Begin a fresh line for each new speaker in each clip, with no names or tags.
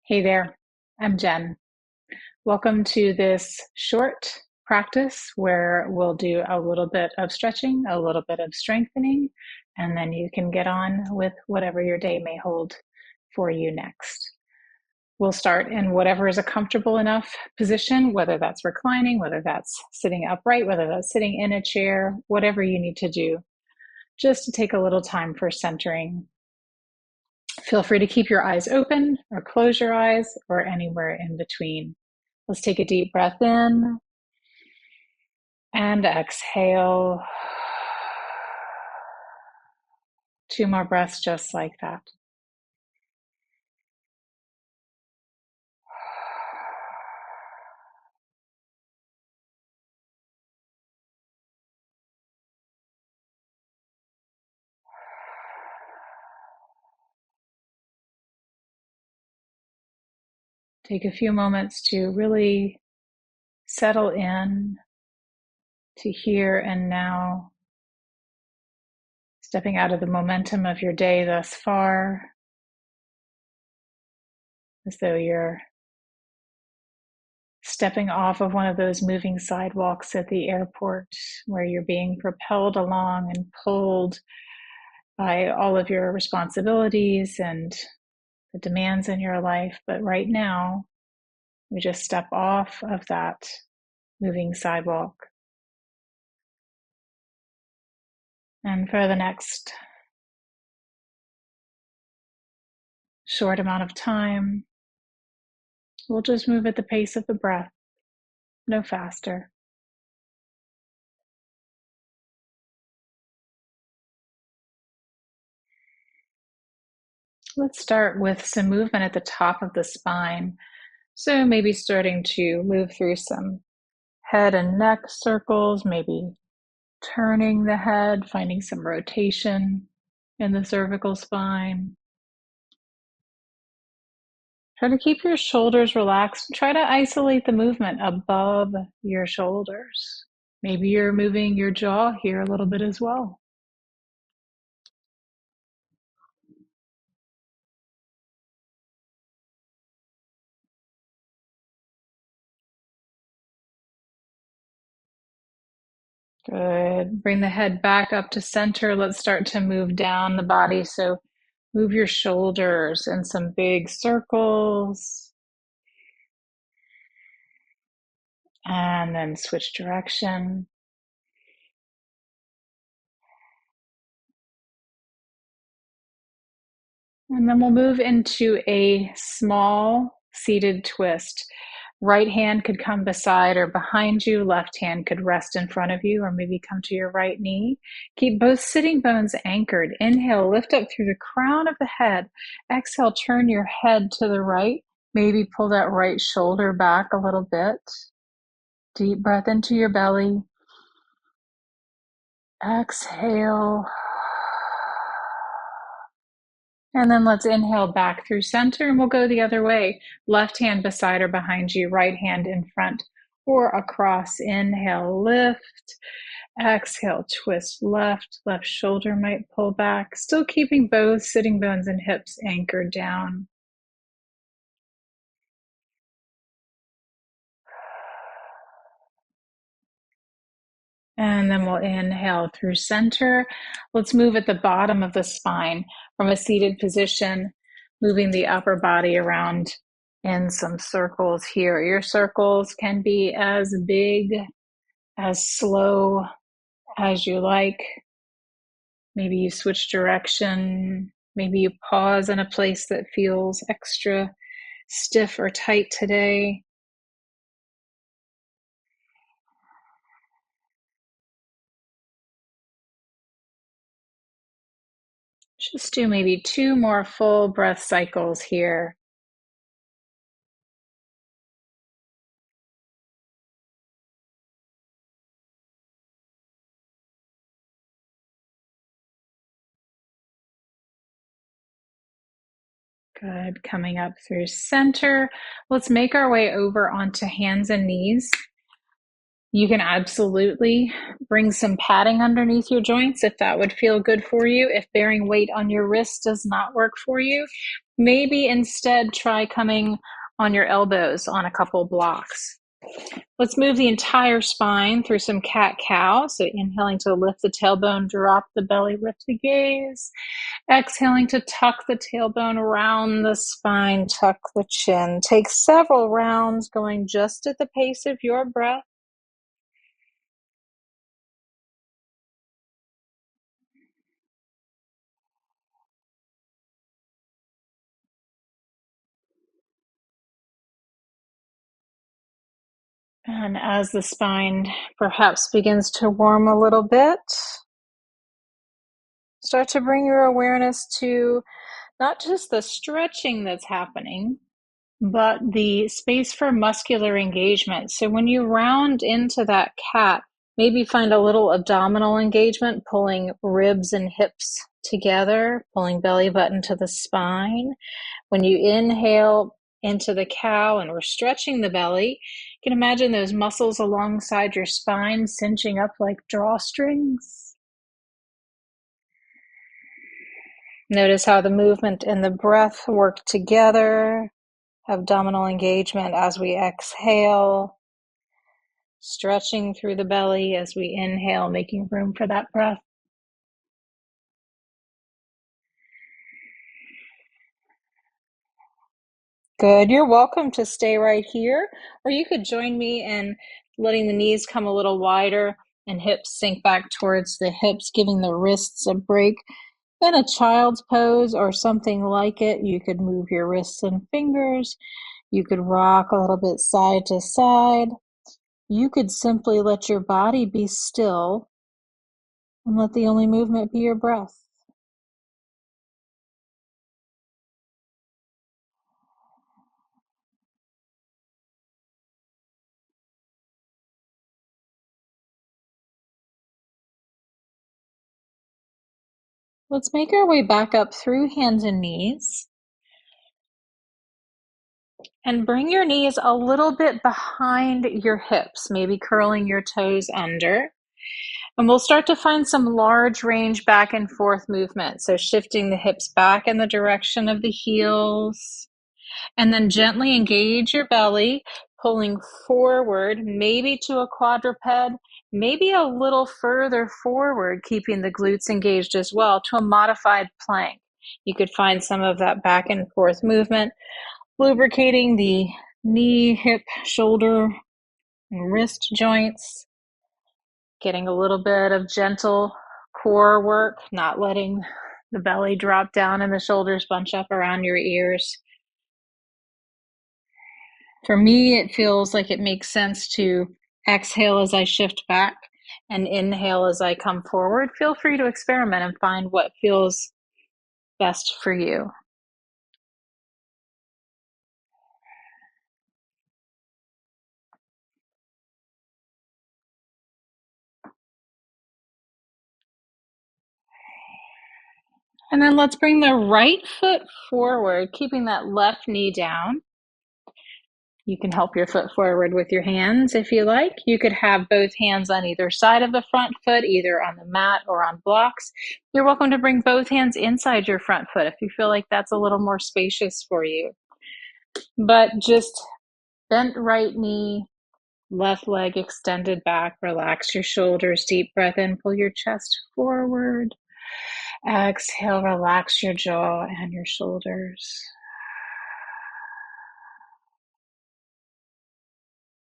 Hey there, I'm Jen. Welcome to this short practice where we'll do a little bit of stretching, a little bit of strengthening, and then you can get on with whatever your day may hold for you next. We'll start in whatever is a comfortable enough position, whether that's reclining, whether that's sitting upright, whether that's sitting in a chair, whatever you need to do, just to take a little time for centering. Feel free to keep your eyes open or close your eyes or anywhere in between. Let's take a deep breath in and exhale. Two more breaths just like that. Take a few moments to really settle in to here and now, stepping out of the momentum of your day thus far, as though you're stepping off of one of those moving sidewalks at the airport where you're being propelled along and pulled by all of your responsibilities and the demands in your life. But right now, we just step off of that moving sidewalk. And for the next short amount of time, we'll just move at the pace of the breath, no faster. Let's start with some movement at the top of the spine. So maybe starting to move through some head and neck circles, maybe turning the head, finding some rotation in the cervical spine. Try to keep your shoulders relaxed. Try to isolate the movement above your shoulders. Maybe you're moving your jaw here a little bit as well. Good. Bring the head back up to center. Let's start to move down the body. So move your shoulders in some big circles. And then switch direction. And then we'll move into a small seated twist. Right hand could come beside or behind you. Left hand could rest in front of you or maybe come to your right knee. Keep both sitting bones anchored. Inhale, lift up through the crown of the head. Exhale, turn your head to the right. Maybe pull that right shoulder back a little bit. Deep breath into your belly. Exhale. And then let's inhale back through center, and we'll go the other way. Left hand beside or behind you, right hand in front or across. Inhale, lift. Exhale, twist left. Left shoulder might pull back. Still keeping both sitting bones and hips anchored down. And then we'll inhale through center. Let's move at the bottom of the spine from a seated position, moving the upper body around in some circles here. Your circles can be as big, as slow as you like. Maybe you switch direction. Maybe you pause in a place that feels extra stiff or tight today. Just do maybe 2 more full breath cycles here. Good. Coming up through center. Let's make our way over onto hands and knees. You can absolutely bring some padding underneath your joints if that would feel good for you. If bearing weight on your wrist does not work for you, maybe instead try coming on your elbows on a couple blocks. Let's move the entire spine through some cat-cow. So inhaling to lift the tailbone, drop the belly, lift the gaze. Exhaling to tuck the tailbone around the spine, tuck the chin. Take several rounds going just at the pace of your breath. And as the spine perhaps begins to warm a little bit, start to bring your awareness to not just the stretching that's happening, but the space for muscular engagement. So when you round into that cat, maybe find a little abdominal engagement, pulling ribs and hips together, pulling belly button to the spine. When you inhale into the cow and we're stretching the belly, you can imagine those muscles alongside your spine cinching up like drawstrings. Notice how the movement and the breath work together. Abdominal engagement as we exhale, stretching through the belly as we inhale, making room for that breath. Good. You're welcome to stay right here, or you could join me in letting the knees come a little wider and hips sink back towards the hips, giving the wrists a break. In a child's pose or something like it, you could move your wrists and fingers. You could rock a little bit side to side. You could simply let your body be still and let the only movement be your breath. Let's make our way back up through hands and knees. And bring your knees a little bit behind your hips, maybe curling your toes under. And we'll start to find some large range back and forth movement. So shifting the hips back in the direction of the heels. And then gently engage your belly, pulling forward, maybe to a quadruped, maybe a little further forward, keeping the glutes engaged as well, to a modified plank. You could find some of that back and forth movement, lubricating the knee, hip, shoulder, and wrist joints, getting a little bit of gentle core work, not letting the belly drop down and the shoulders bunch up around your ears. For me, it feels like it makes sense to exhale as I shift back and inhale as I come forward. Feel free to experiment and find what feels best for you. And then let's bring the right foot forward, keeping that left knee down. You can help your foot forward with your hands if you like. You could have both hands on either side of the front foot, either on the mat or on blocks. You're welcome to bring both hands inside your front foot if you feel like that's a little more spacious for you. But just bent right knee, left leg extended back. Relax your shoulders. Deep breath in, pull your chest forward. Exhale, relax your jaw and your shoulders.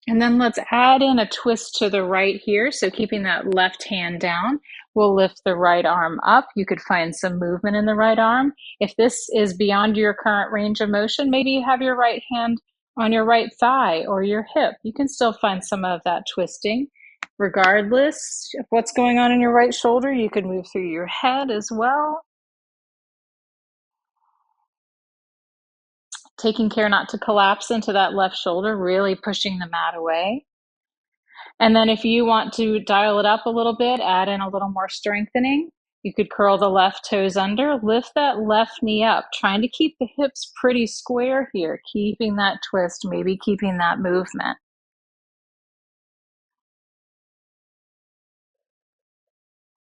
And then let's add in a twist to the right here. So keeping that left hand down, we'll lift the right arm up. You could find some movement in the right arm. If this is beyond your current range of motion, maybe you have your right hand on your right thigh or your hip. You can still find some of that twisting. Regardless of what's going on in your right shoulder, you could move through your head as well. Taking care not to collapse into that left shoulder, really pushing the mat away. And then if you want to dial it up a little bit, add in a little more strengthening, you could curl the left toes under, lift that left knee up, trying to keep the hips pretty square here, keeping that twist, maybe keeping that movement.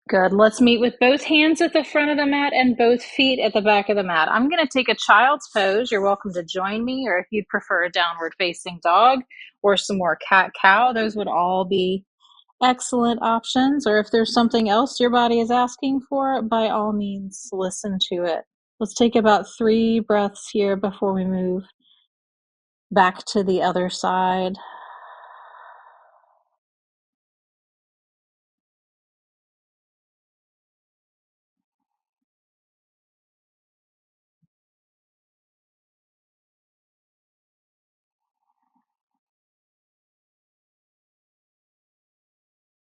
Good. Let's meet with both hands at the front of the mat and both feet at the back of the mat. I'm going to take a child's pose. You're welcome to join me, or if you'd prefer a downward facing dog or some more cat cow, those would all be excellent options. Or if there's something else your body is asking for, by all means, listen to it. Let's take about 3 breaths here before we move back to the other side.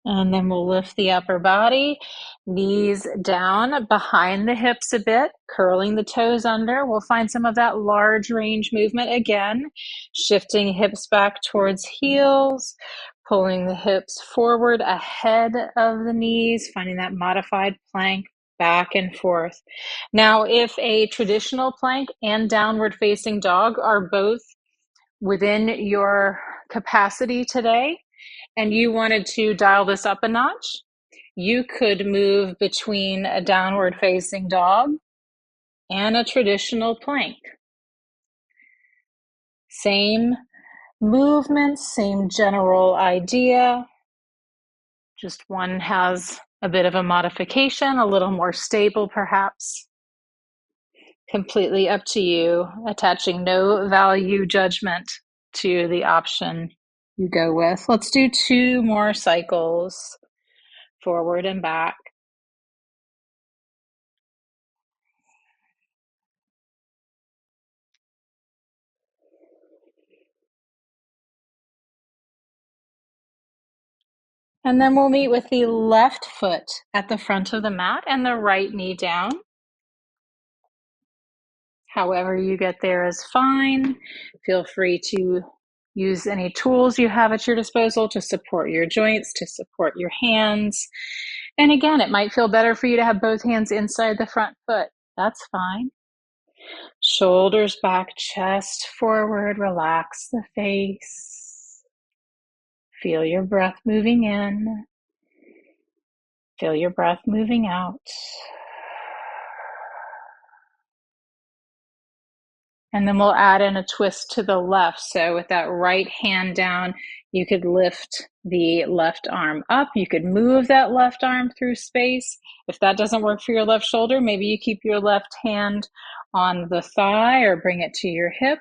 And then we'll lift the upper body, knees down behind the hips a bit, curling the toes under. We'll find some of that large range movement again, shifting hips back towards heels, pulling the hips forward ahead of the knees, finding that modified plank back and forth. Now, if a traditional plank and downward facing dog are both within your capacity today, and you wanted to dial this up a notch, you could move between a downward facing dog and a traditional plank. Same movement, same general idea, just one has a bit of a modification, a little more stable perhaps. Completely up to you, attaching no value judgment to the option you go with. Let's do 2 more cycles, forward and back. And then we'll meet with the left foot at the front of the mat and the right knee down. However you get there is fine. Feel free to use any tools you have at your disposal to support your joints, to support your hands. And again, it might feel better for you to have both hands inside the front foot. That's fine. Shoulders back, chest forward, relax the face. Feel your breath moving in. Feel your breath moving out. And then we'll add in a twist to the left. So with that right hand down, you could lift the left arm up. You could move that left arm through space. If that doesn't work for your left shoulder, maybe you keep your left hand on the thigh or bring it to your hip.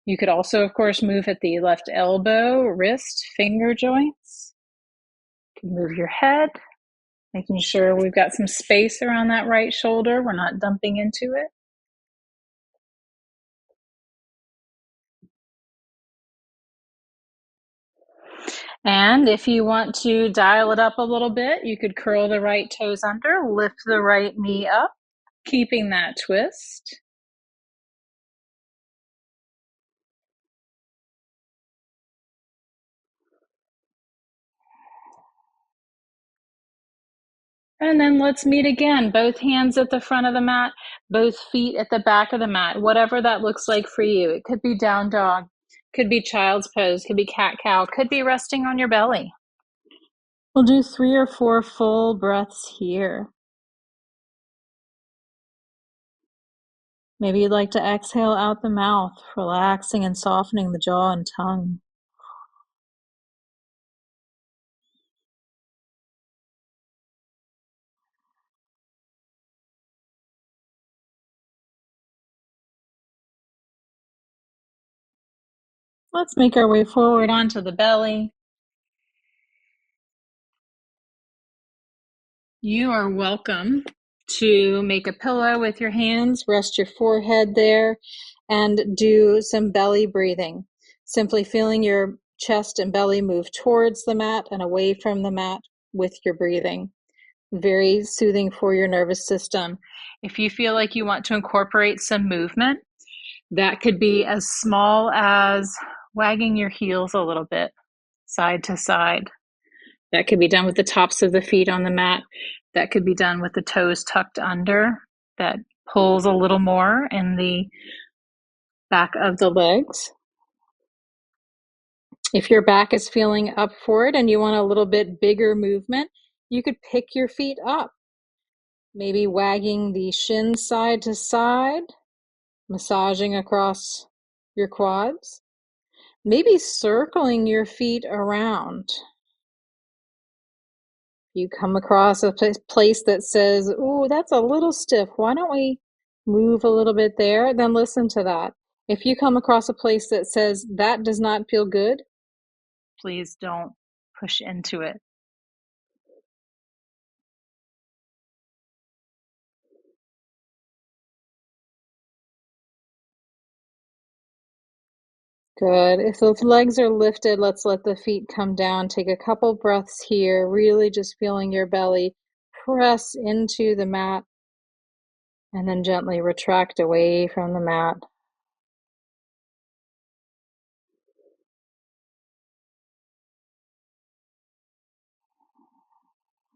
You could also, of course, move at the left elbow, wrist, finger joints. You can move your head, making sure we've got some space around that right shoulder. We're not dumping into it. And if you want to dial it up a little bit, you could curl the right toes under, lift the right knee up, keeping that twist. And then let's meet again. Both hands at the front of the mat, both feet at the back of the mat, whatever that looks like for you. It could be down dog, could be child's pose, could be cat cow, could be resting on your belly. We'll do 3 or 4 full breaths here. Maybe you'd like to exhale out the mouth, relaxing and softening the jaw and tongue. Let's make our way forward onto the belly. You are welcome to make a pillow with your hands, rest your forehead there, and do some belly breathing. Simply feeling your chest and belly move towards the mat and away from the mat with your breathing. Very soothing for your nervous system. If you feel like you want to incorporate some movement, that could be as small as wagging your heels a little bit, side to side. That could be done with the tops of the feet on the mat. That could be done with the toes tucked under. That pulls a little more in the back of the legs. If your back is feeling up for it and you want a little bit bigger movement,
You could pick your feet up, maybe wagging the shins side to side, massaging across your quads, maybe circling your feet around. You come across a place that says, "Ooh, that's a little stiff. Why don't we move a little bit there?" Then listen to that. If you come across a place that says, "That does not feel good,"
please don't push into it.
good. If the legs are lifted, let's let the feet come down. Take a couple breaths here, really just feeling your belly press into the mat and then gently retract away from the mat.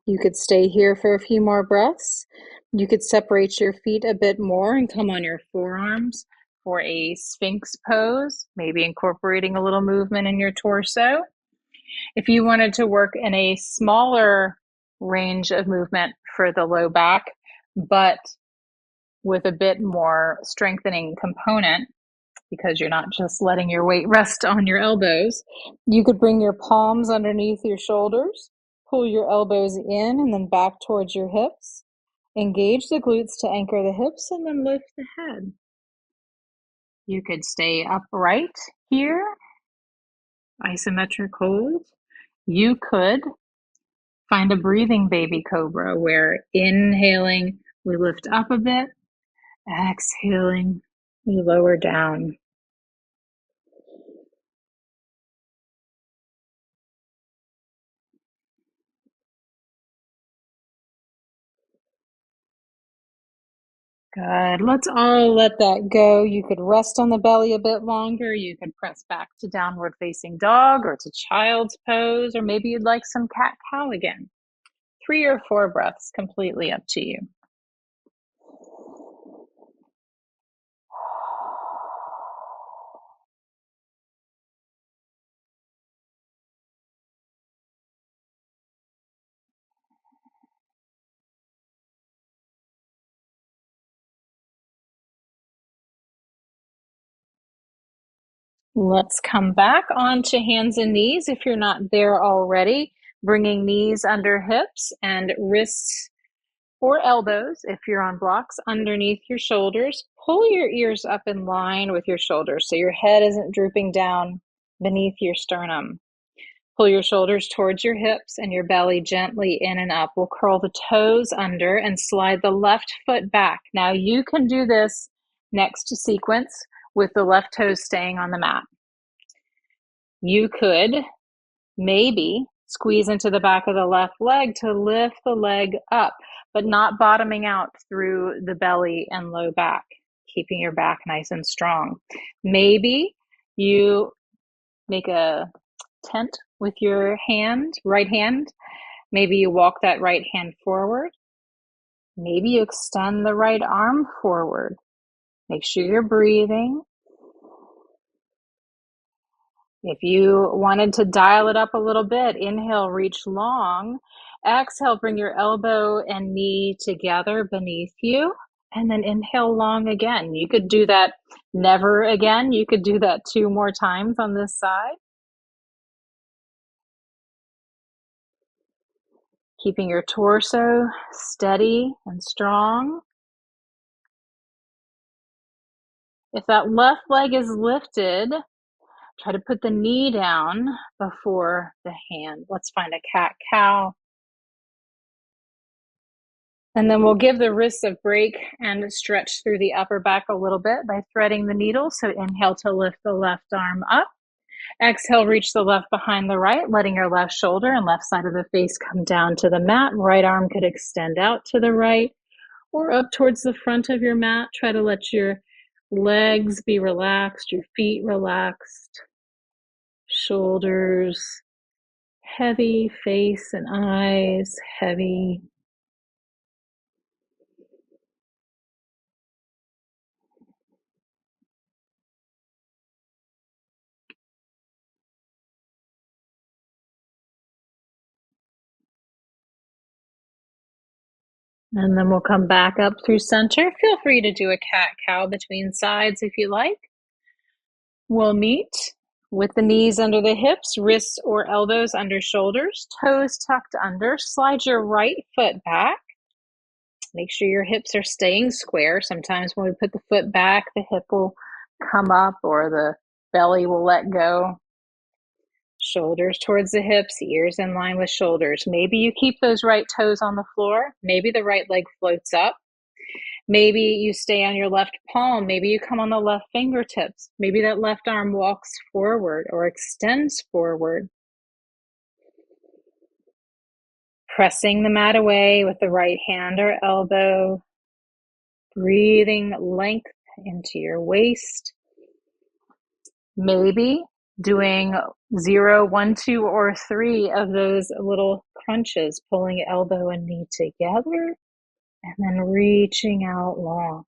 You could stay here for a few more breaths. You could separate your feet a bit more and come on your forearms for a Sphinx pose, maybe incorporating a little movement in your torso. If you wanted to work in a smaller range of movement for the low back, but with a bit more strengthening component, because you're not just letting your weight rest on your elbows, you could bring your palms underneath your shoulders, pull your elbows in and then back towards your hips. Engage the glutes to anchor the hips and then lift the head. You could stay upright here, isometric hold. You could find a breathing baby cobra where inhaling, we lift up a bit, exhaling, we lower down. Good. Let's all let that go. You could rest on the belly a bit longer. You could press back to downward facing dog or to child's pose, or maybe you'd like some cat cow again. 3 or 4 breaths, completely up to you. Let's come back onto hands and knees if you're not there already. Bringing knees under hips and wrists or elbows, if you're on blocks, underneath your shoulders. Pull your ears up in line with your shoulders so your head isn't drooping down beneath your sternum. Pull your shoulders towards your hips and your belly gently in and up. We'll curl the toes under and slide the left foot back. Now you can do this next to sequence with the left toes staying on the mat. You could maybe squeeze into the back of the left leg to lift the leg up, but not bottoming out through the belly and low back, keeping your back nice and strong. Maybe you make a tent with your right hand. Maybe you walk that right hand forward. Maybe you extend the right arm forward. Make sure you're breathing. If you wanted to dial it up a little bit, inhale, reach long. Exhale, bring your elbow and knee together beneath you. And then inhale long again. You could do that never again. You could do that 2 more times on this side. Keeping your torso steady and strong. If that left leg is lifted, try to put the knee down before the hand. Let's find a cat-cow. And then we'll give the wrists a break and stretch through the upper back a little bit by threading the needle. So inhale to lift the left arm up. Exhale, reach the left behind the right, letting your left shoulder and left side of the face come down to the mat. Right arm could extend out to the right or up towards the front of your mat. Try to let your legs be relaxed, your feet relaxed, shoulders heavy, face and eyes heavy. And then we'll come back up through center. Feel free to do a cat-cow between sides if you like. We'll meet with the knees under the hips, wrists or elbows under shoulders, toes tucked under. Slide your right foot back. Make sure your hips are staying square. Sometimes when we put the foot back, the hip will come up or the belly will let go. Shoulders towards the hips, ears in line with shoulders. Maybe you keep those right toes on the floor. Maybe the right leg floats up. Maybe you stay on your left palm. Maybe you come on the left fingertips. Maybe that left arm walks forward or extends forward. Pressing the mat away with the right hand or elbow. Breathing length into your waist. Maybe doing 0, 1, 2, or 3 of those little crunches, pulling elbow and knee together and then reaching out long.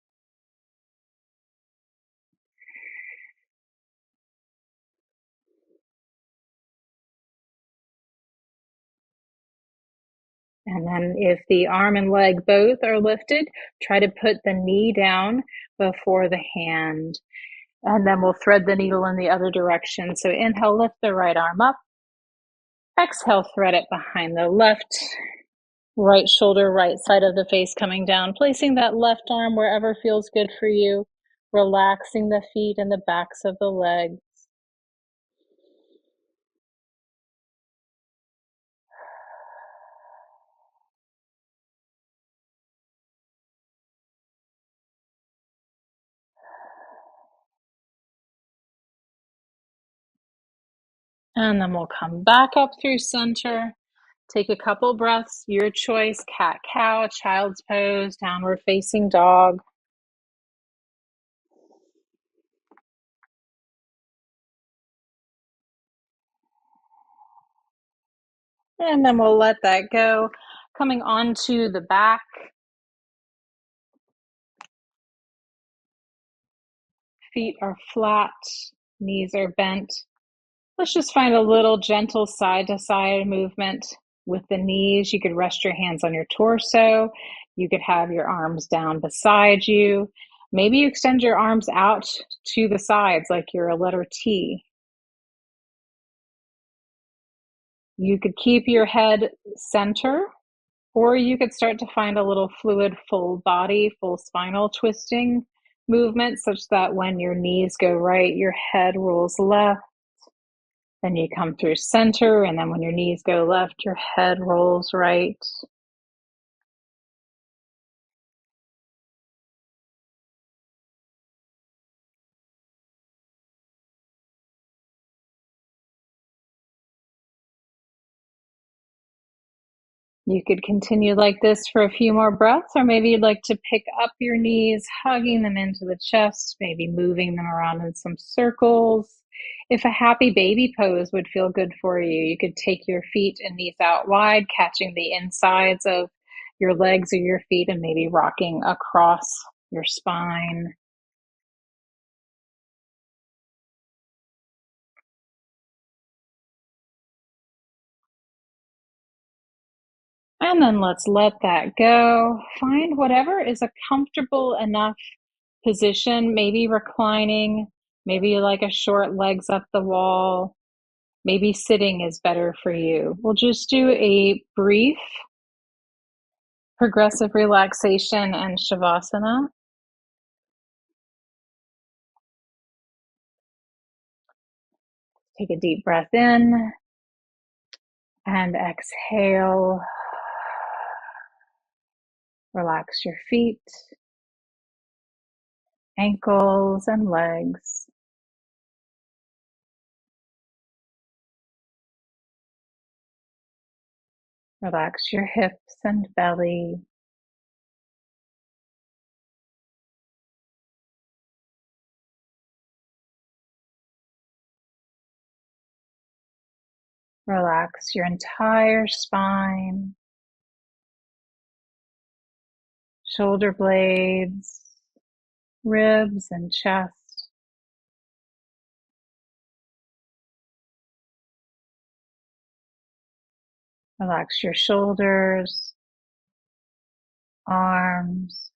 And then if the arm and leg both are lifted, try to put the knee down before the hand. And then we'll thread the needle in the other direction. So inhale, lift the right arm up. Exhale, thread it behind the left. Right shoulder, right side of the face coming down, placing that left arm wherever feels good for you, relaxing the feet and the backs of the legs. And then we'll come back up through center. Take a couple breaths, your choice, cat-cow, child's pose, downward facing dog. And then we'll let that go. Coming onto the back. Feet are flat, knees are bent. Let's just find a little gentle side-to-side movement with the knees. You could rest your hands on your torso. You could have your arms down beside you. Maybe you extend your arms out to the sides like you're a letter T. You could keep your head center, or you could start to find a little fluid full body, full spinal twisting movement such that when your knees go right, your head rolls left. Then you come through center, and then when your knees go left, your head rolls right. You could continue like this for a few more breaths, or maybe you'd like to pick up your knees, hugging them into the chest, maybe moving them around in some circles. If a happy baby pose would feel good for you, you could take your feet and knees out wide, catching the insides of your legs or your feet and maybe rocking across your spine. And then let's let that go. Find whatever is a comfortable enough position, maybe reclining, maybe like a short legs up the wall, maybe sitting is better for you. We'll just do a brief progressive relaxation and shavasana. Take a deep breath in and exhale. Relax your feet, ankles, and legs. Relax your hips and belly. Relax your entire spine, shoulder blades, ribs, and chest. Relax your shoulders,
arms,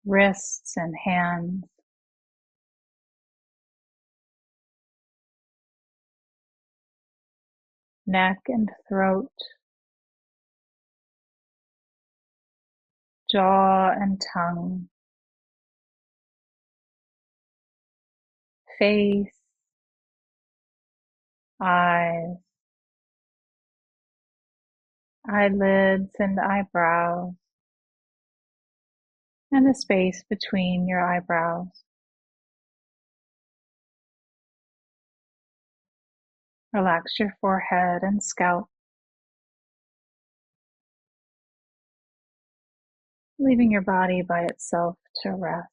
wrists and hands, neck and throat, jaw and tongue, face, eyes, eyelids and eyebrows, and the space between your eyebrows. Relax your forehead and scalp, leaving your body by itself to rest.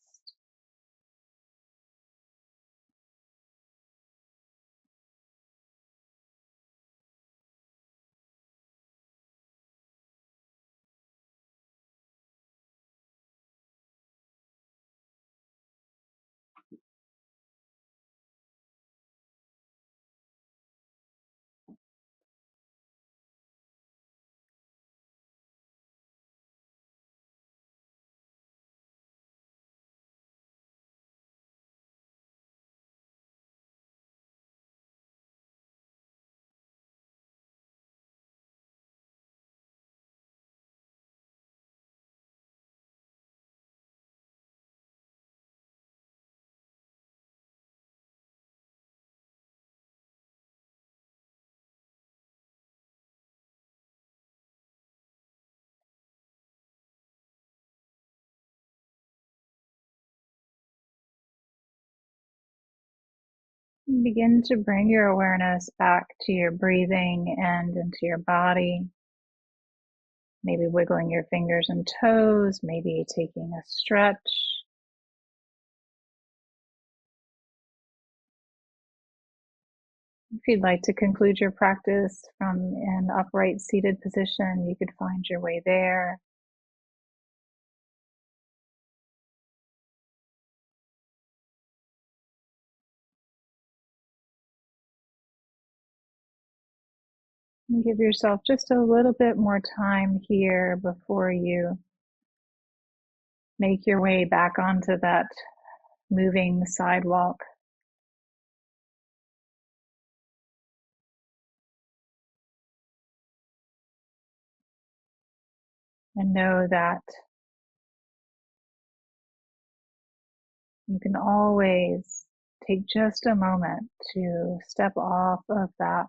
Begin to bring your awareness back to your breathing and into your body. Maybe wiggling your fingers and toes, maybe taking a stretch. If you'd like to conclude your practice from an upright seated position, you could find your way there. And give yourself just a little bit more time here before you make your way back onto that moving sidewalk. And know that you can always take just a moment to step off of that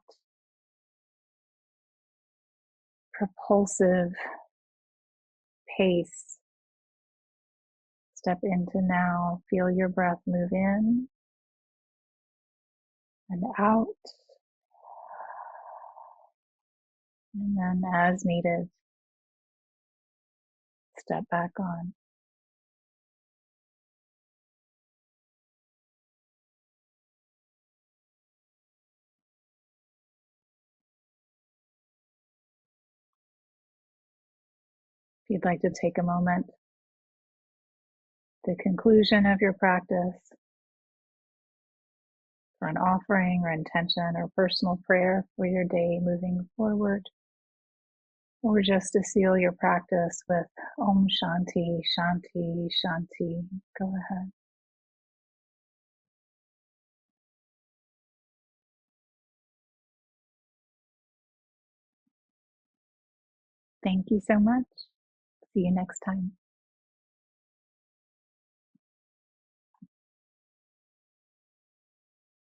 propulsive pace. Step into now. Feel your breath move in and out. And then as needed, step back on. If you'd like to take a moment, the conclusion of your practice, for an offering or intention or personal prayer for your day moving forward, or just to seal your practice with Om Shanti, Shanti, Shanti. Go ahead. Thank you so much. See you next time.